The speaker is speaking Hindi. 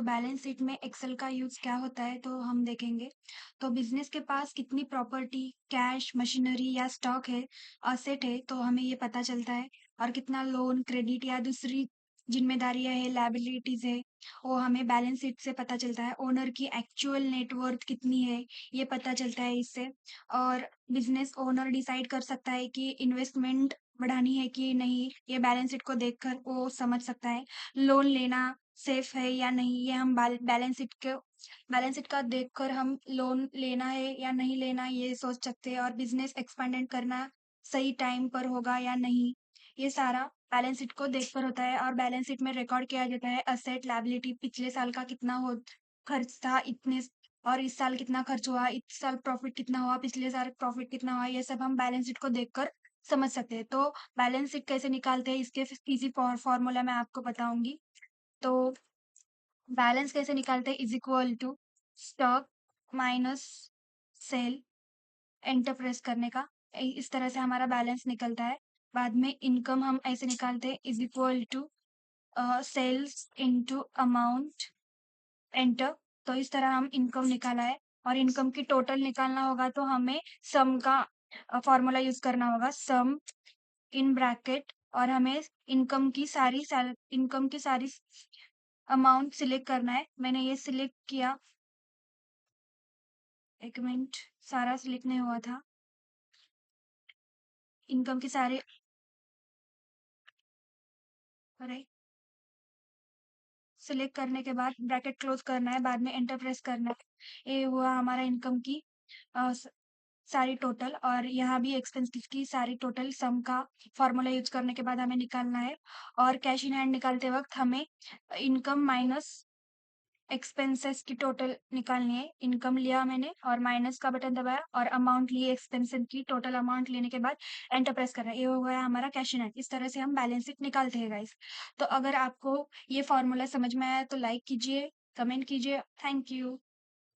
बैलेंस शीट में एक्सेल का यूज़ क्या होता है तो हम देखेंगे। तो बिज़नेस के पास कितनी प्रॉपर्टी, कैश, मशीनरी या स्टॉक है, असेट है तो हमें ये पता चलता है। और कितना लोन, क्रेडिट या दूसरी ज़िम्मेदारियाँ है, लायबिलिटीज़ है, वो हमें बैलेंस शीट से पता चलता है। ओनर की एक्चुअल नेट वर्थ कितनी है, ये पता चलता है इससे। और बिज़नेस ओनर डिसाइड कर सकता है कि इन्वेस्टमेंट बढ़ानी है कि नहीं, ये बैलेंस शीट को देखकर वो समझ सकता है। लोन लेना सेफ है या नहीं, ये हम बैलेंस शीट का देखकर हम लोन लेना है या नहीं लेना ये सोच सकते हैं। और बिजनेस एक्सपेंडेंट करना सही टाइम पर होगा या नहीं, ये सारा बैलेंस शीट को देखकर होता है। और बैलेंस शीट में रिकॉर्ड किया जाता है असेट, लायबिलिटी, पिछले साल का कितना हो खर्च था इतने, और इस साल कितना खर्च हुआ, इस साल प्रॉफिट कितना हुआ, पिछले साल प्रॉफिट कितना हुआ, ये सब हम बैलेंस शीट को देखकर समझ सकते हैं। तो बैलेंस शीट कैसे निकालते हैं इसके इजी फॉर्मूला मैं आपको बताऊंगी। तो बैलेंस कैसे निकालते हैं, is equal to stock minus sale, enter press करने का। इस तरह से हमारा बैलेंस निकलता है। बाद में इनकम हम ऐसे निकालते हैं, is equal to sales into amount, enter. तो इस तरह हम इनकम निकाला है। और इनकम की टोटल निकालना होगा तो हमें सम का फॉर्मूला यूज करना होगा, सम इन ब्रैकेट। और हमें इनकम की सारी अमाउंट सिलेक्ट करना है। मैंने ये सिलेक्ट किया, एक मिनट, सारा सिलेक्ट नहीं हुआ था। इनकम की सारी, अरे, सिलेक्ट करने के बाद ब्रैकेट क्लोज करना है, बाद में एंटर प्रेस करना है। ये हुआ हमारा इनकम की अ, स- सारी टोटल। और यहाँ भी एक्सपेंसेस की सारी टोटल सम का फॉर्मूला यूज करने के बाद हमें निकालना है। और कैश इन हैंड निकालते वक्त हमें इनकम माइनस एक्सपेंसेस की टोटल निकालनी है। इनकम लिया मैंने और माइनस का बटन दबाया और अमाउंट लिए, एक्सपेंसेस की टोटल अमाउंट लेने के बाद एंटर प्रेस करना है। ये हो गया हमारा कैश इन हैंड। इस तरह से हम बैलेंस शीट निकालते हैं गाइस। तो अगर आपको ये फॉर्मूला समझ में आया तो लाइक कीजिए, कमेंट कीजिए। Thank you.